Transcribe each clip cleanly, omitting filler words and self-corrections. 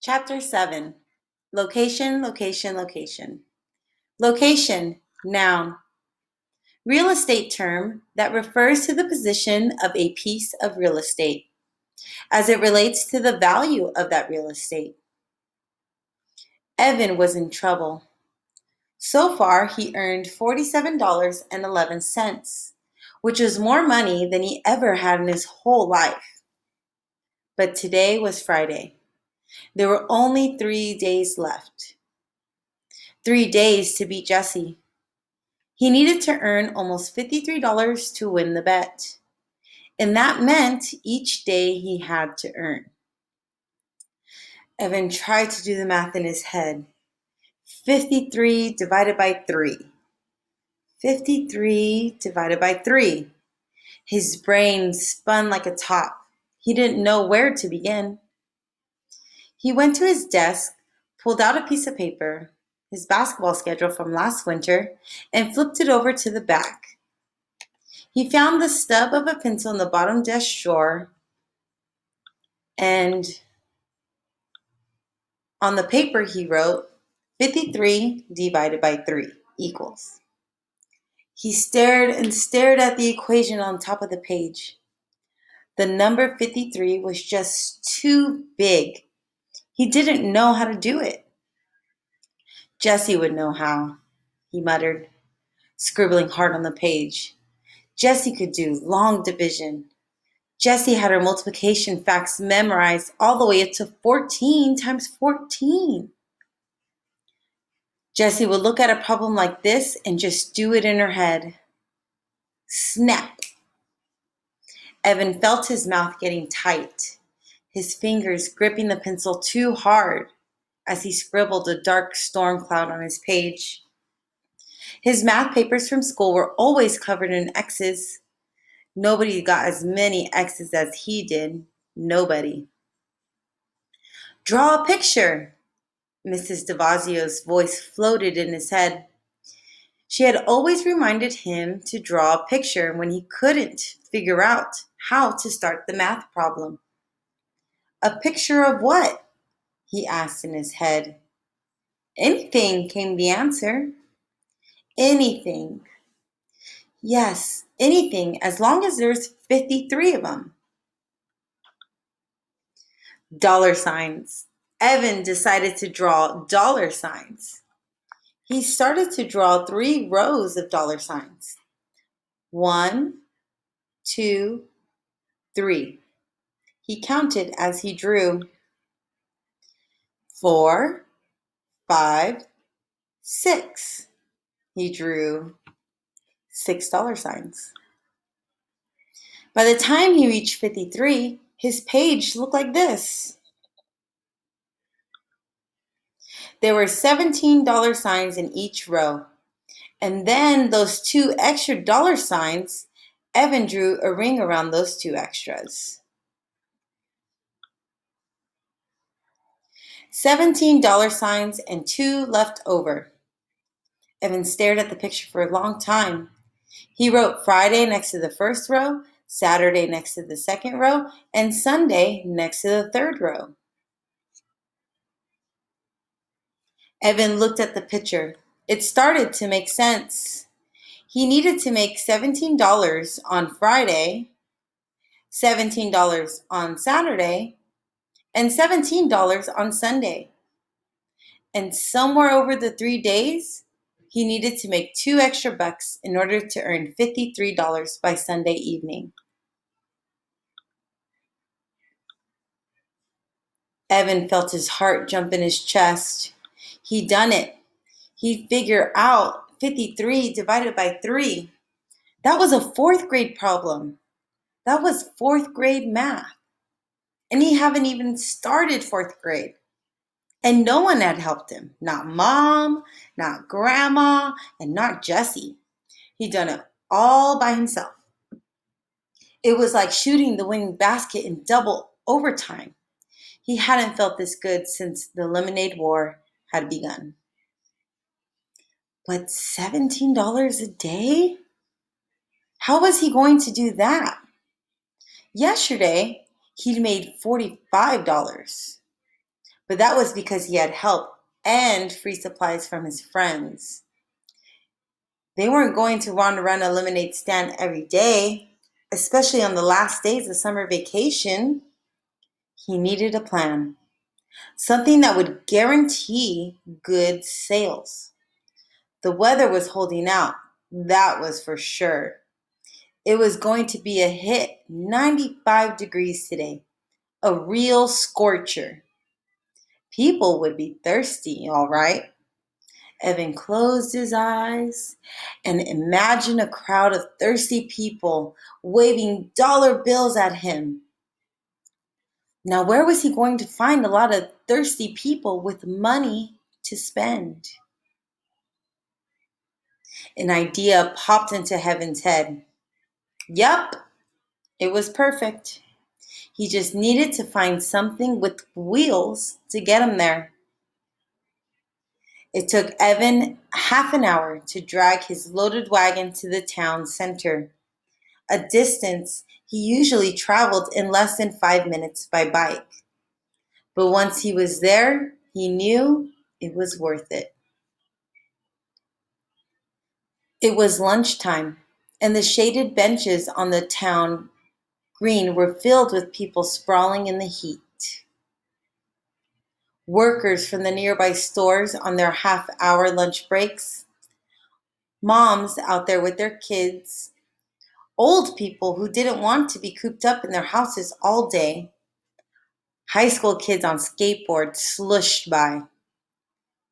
Chapter 7. Location, location, location. Location, noun. Real estate term that refers to the position of a piece of real estate as it relates to the value of that real estate. Evan was in trouble. So far, he earned $47.11, which was more money than he ever had in his whole life. But today was Friday. There were only 3 days left. 3 days to beat Jesse. He needed to earn almost $53 to win the bet. And that meant each day he had to earn. Evan tried to do the math in his head. 53 divided by 3. 53 divided by 3. His brain spun like a top. He didn't know where to begin. He went to his desk, pulled out a piece of paper, his basketball schedule from last winter, and flipped it over to the back. He found the stub of a pencil in the bottom desk drawer, and on the paper he wrote 53 divided by 3 equals. He stared and stared at the equation on top of the page. The number 53 was just too big. He didn't know how to do it. Jesse would know how, he muttered, scribbling hard on the page. Jesse could do long division. Jessie had her multiplication facts memorized all the way up to 14 times 14. Jessie would look at a problem like this and just do it in her head. Snap! Evan felt his mouth getting tight, his fingers gripping the pencil too hard as he scribbled a dark storm cloud on his page. His math papers from school were always covered in X's. Nobody got as many X's as he did. Nobody. Draw a picture. Mrs. DeVazio's voice floated in his head. She had always reminded him to draw a picture when he couldn't figure out how to start the math problem. A picture of what? He asked in his head. Anything, came the answer. Anything. Yes, anything, as long as there's 53 of them. Dollar signs. Evan decided to draw dollar signs. He started to draw 3 rows of dollar signs. 1, 2, 3. He counted as he drew. 4, 5, 6. He drew 6 dollar signs. By the time he reached 53, his page looked like this. There were 17 dollar signs in each row. And then those 2 extra dollar signs, Evan drew a ring around those 2 extras. 17 dollar signs and 2 left over. Evan stared at the picture for a long time. He wrote Friday next to the first row, Saturday next to the second row, and Sunday next to the third row. Evan looked at the picture. It started to make sense. He needed to make $17 on Friday, $17 on Saturday, and $17 on Sunday. And somewhere over the 3 days, he needed to make 2 extra bucks in order to earn $53 by Sunday evening. Evan felt his heart jump in his chest. He'd done it. He'd figured out 53 divided by 3. That was a 4th grade problem. That was 4th grade math. And he hadn't even started 4th grade. And no one had helped him. Not Mom, not Grandma, and not Jesse. He'd done it all by himself. It was like shooting the winning basket in double overtime. He hadn't felt this good since the Lemonade War had begun. But $17 a day? How was he going to do that? Yesterday, he'd made $45. But that was because he had help and free supplies from his friends. They weren't going to want to run a lemonade stand every day, especially on the last days of summer vacation. He needed a plan, something that would guarantee good sales. The weather was holding out, that was for sure. It was going to be a hit, 95 degrees today, a real scorcher. People would be thirsty, all right. Evan closed his eyes and imagined a crowd of thirsty people waving dollar bills at him. Now, where was he going to find a lot of thirsty people with money to spend? An idea popped into Evan's head. Yup, it was perfect. He just needed to find something with wheels to get him there. It took Evan half an hour to drag his loaded wagon to the town center, a distance he usually traveled in less than 5 minutes by bike. But once he was there, he knew it was worth it. It was lunchtime, and the shaded benches on the town green were filled with people sprawling in the heat. Workers from the nearby stores on their half-hour lunch breaks, moms out there with their kids, old people who didn't want to be cooped up in their houses all day, high school kids on skateboards slushed by.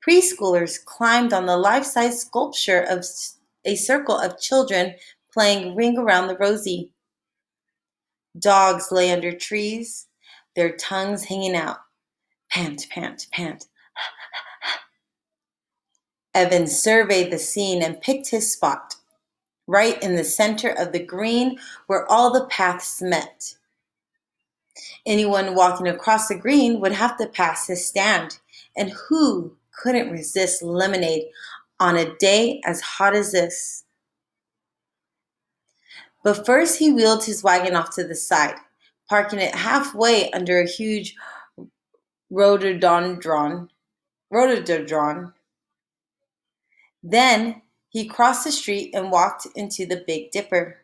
Preschoolers climbed on the life-size sculpture of a circle of children playing Ring Around the Rosie. Dogs lay under trees, their tongues hanging out. Pant, pant, pant. Evan surveyed the scene and picked his spot, right in the center of the green where all the paths met. Anyone walking across the green would have to pass his stand, and who couldn't resist lemonade on a day as hot as this? But first he wheeled his wagon off to the side, parking it halfway under a huge rhododendron. Rhododendron. Then he crossed the street and walked into the Big Dipper.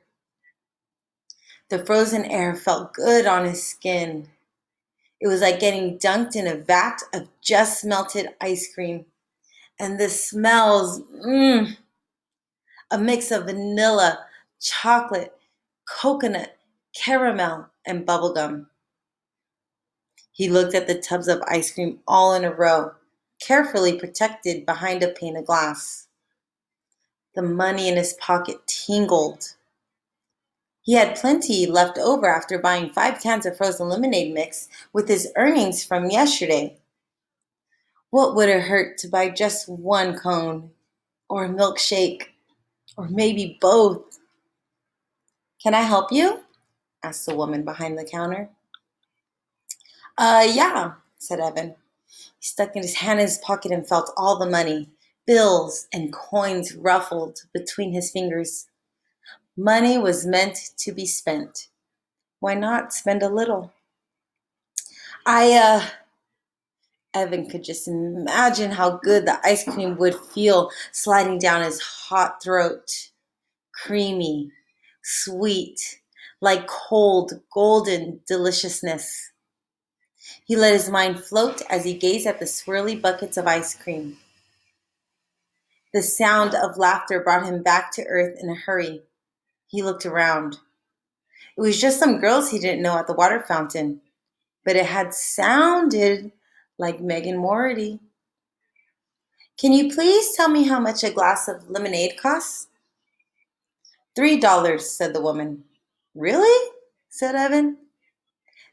The frozen air felt good on his skin. It was like getting dunked in a vat of just melted ice cream. And the smells, a mix of vanilla, chocolate, coconut, caramel, and bubblegum. He looked at the tubs of ice cream all in a row, carefully protected behind a pane of glass. The money in his pocket tingled. He had plenty left over after buying 5 cans of frozen lemonade mix with his earnings from yesterday. What would it hurt to buy just one cone? Or a milkshake? Or maybe both? Can I help you? Asked the woman behind the counter. Yeah, said Evan. He stuck his hand in his pocket and felt all the money, bills and coins ruffled between his fingers. Money was meant to be spent. Why not spend a little? I Evan could just imagine how good the ice cream would feel sliding down his hot throat. Creamy, sweet, like cold, golden deliciousness. He let his mind float as he gazed at the swirly buckets of ice cream. The sound of laughter brought him back to earth in a hurry. He looked around. It was just some girls he didn't know at the water fountain, but it had sounded like Megan Morty. Can you please tell me how much a glass of lemonade costs? $3, said the woman. Really? Said Evan.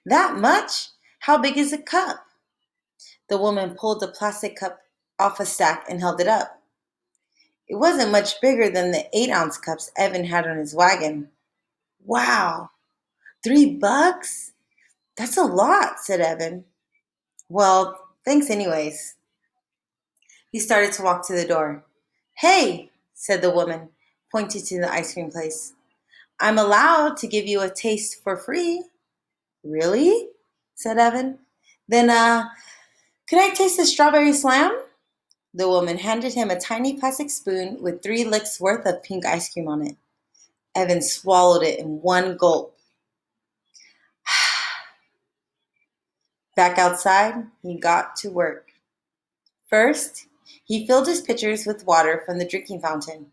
That much? How big is a cup? The woman pulled the plastic cup off a stack and held it up. It wasn't much bigger than the 8-ounce cups Evan had on his wagon. Wow, $3? That's a lot, said Evan. Well, thanks anyways. He started to walk to the door. Hey, said the woman, pointing to the ice cream place. I'm allowed to give you a taste for free. Really? Said Evan. Then Could I taste the strawberry slam? The woman handed him a tiny plastic spoon with 3 licks worth of pink ice cream on it. Evan swallowed it in one gulp. Back outside, he got to work. First, he filled his pitchers with water from the drinking fountain.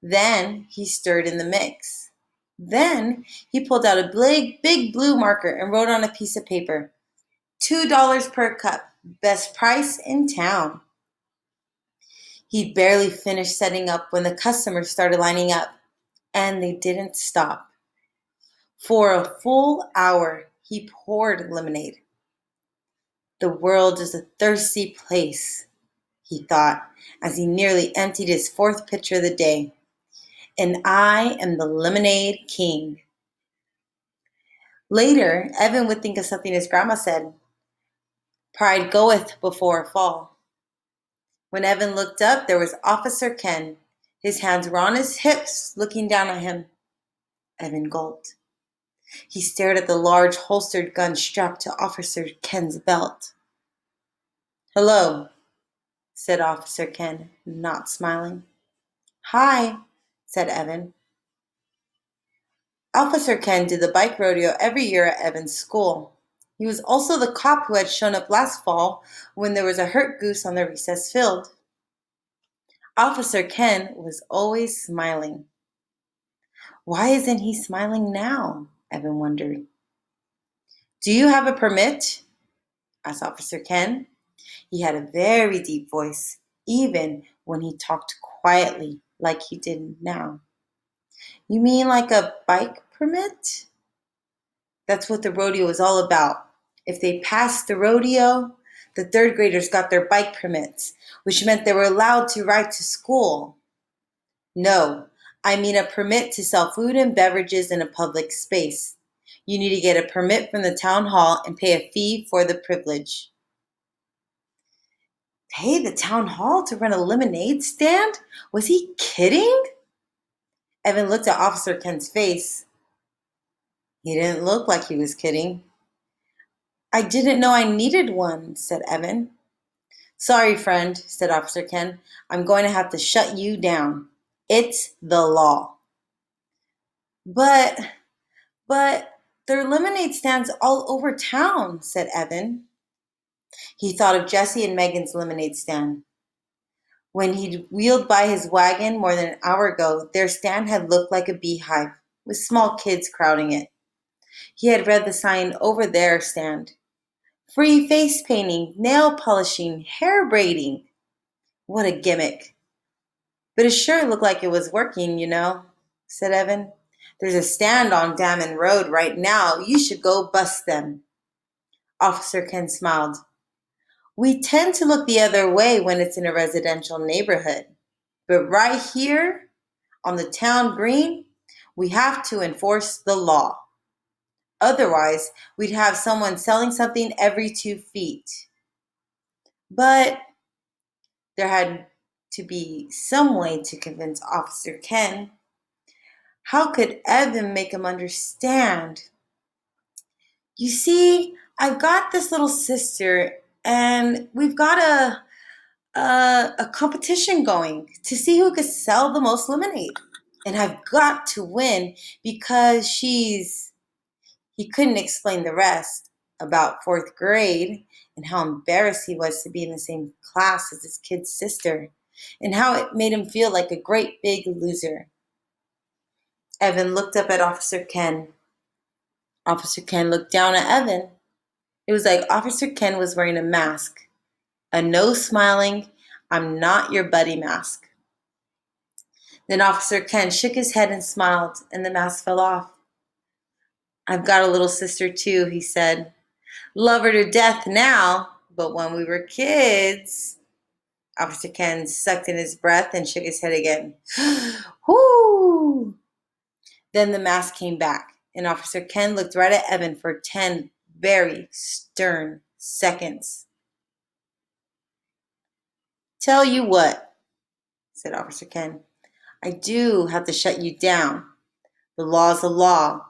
Then he stirred in the mix. Then he pulled out a big blue marker and wrote on a piece of paper, $2 per cup, best price in town. He'd barely finished setting up when the customers started lining up, and they didn't stop. For a full hour, he poured lemonade. The world is a thirsty place, he thought, as he nearly emptied his 4th pitcher of the day. And I am the lemonade king. Later, Evan would think of something his grandma said, pride goeth before a fall. When Evan looked up, there was Officer Ken. His hands were on his hips, looking down at him. Evan gulped. He stared at the large holstered gun strapped to Officer Ken's belt. Hello, said Officer Ken, not smiling. Hi, said Evan. Officer Ken did the bike rodeo every year at Evan's school. He was also the cop who had shown up last fall when there was a hurt goose on the recess field. Officer Ken was always smiling. Why isn't he smiling now? Evan wondered. Do you have a permit? Asked Officer Ken. He had a very deep voice, even when he talked quietly like he did now. You mean like a bike permit? That's what the rodeo is all about. If they passed the rodeo, the 3rd graders got their bike permits, which meant they were allowed to ride to school. No, I mean a permit to sell food and beverages in a public space. You need to get a permit from the town hall and pay a fee for the privilege. Pay the town hall to run a lemonade stand? Was he kidding? Evan looked at Officer Ken's face. He didn't look like he was kidding. I didn't know I needed one, said Evan. Sorry, friend, said Officer Ken. I'm going to have to shut you down. It's the law. But there are lemonade stands all over town, said Evan. He thought of Jesse and Megan's lemonade stand. When he'd wheeled by his wagon more than an hour ago, their stand had looked like a beehive, with small kids crowding it. He had read the sign over their stand. Free face painting, nail polishing, hair braiding. What a gimmick. But it sure looked like it was working, said Evan. There's a stand on Damon Road right now. You should go bust them. Officer Ken smiled. We tend to look the other way when it's in a residential neighborhood. But right here, on the town green, we have to enforce the law. Otherwise, we'd have someone selling something every 2 feet. But there had to be some way to convince Officer Ken. How could Evan make him understand? You see, I've got this little sister, and we've got a competition going to see who could sell the most lemonade. And I've got to win because he couldn't explain the rest about 4th grade and how embarrassed he was to be in the same class as his kid's sister and how it made him feel like a great big loser. Evan looked up at Officer Ken. Officer Ken looked down at Evan. It was like Officer Ken was wearing a mask, a no smiling, I'm not your buddy mask. Then Officer Ken shook his head and smiled, and the mask fell off. I've got a little sister too, he said. Love her to death now, but when we were kids... Officer Ken sucked in his breath and shook his head again. Whoo! Then the mask came back, and Officer Ken looked right at Evan for 10 very stern seconds. Tell you what, said Officer Ken. I do have to shut you down. The law's the law.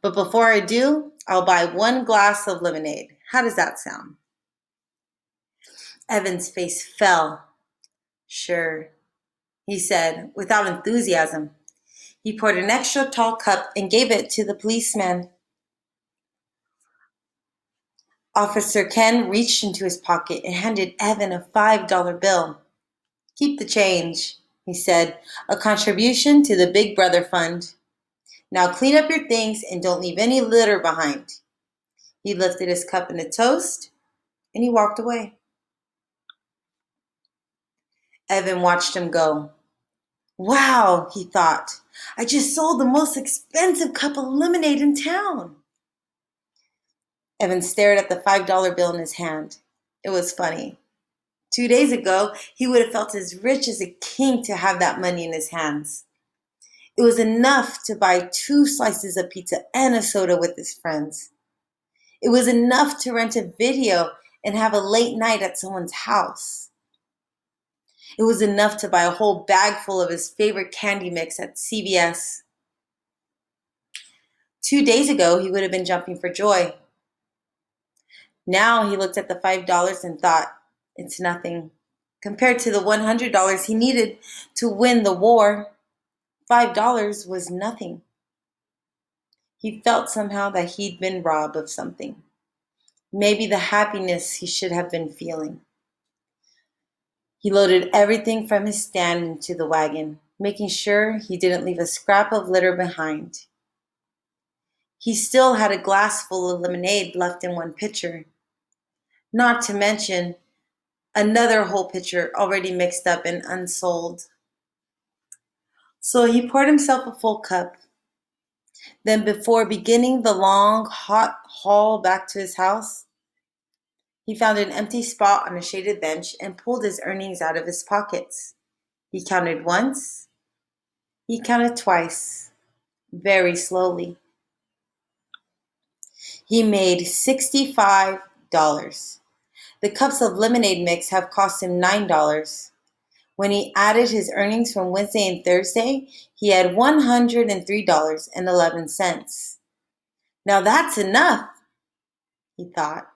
But before I do, I'll buy 1 glass of lemonade. How does that sound? Evan's face fell. Sure, he said, without enthusiasm. He poured an extra tall cup and gave it to the policeman. Officer Ken reached into his pocket and handed Evan a $5 bill. Keep the change, he said, a contribution to the Big Brother Fund. Now clean up your things and don't leave any litter behind. He lifted his cup in a toast and he walked away. Evan watched him go. Wow, he thought. I just sold the most expensive cup of lemonade in town. Evan stared at the $5 bill in his hand. It was funny. 2 days ago, he would have felt as rich as a king to have that money in his hands. It was enough to buy 2 slices of pizza and a soda with his friends. It was enough to rent a video and have a late night at someone's house. It was enough to buy a whole bag full of his favorite candy mix at CVS. 2 days ago, he would have been jumping for joy. Now he looked at the $5 and thought, it's nothing. Compared to the $100 he needed to win the war, $5 was nothing. He felt somehow that he'd been robbed of something. Maybe the happiness he should have been feeling. He loaded everything from his stand into the wagon, making sure he didn't leave a scrap of litter behind. He still had a glass full of lemonade left in one pitcher, not to mention another whole pitcher already mixed up and unsold. So he poured himself a full cup. Then, before beginning the long, hot haul back to his house, he found an empty spot on a shaded bench and pulled his earnings out of his pockets. He counted once, he counted twice, very slowly. He made $65. The cups of lemonade mix have cost him $9. When he added his earnings from Wednesday and Thursday, he had $103.11. Now that's enough, he thought.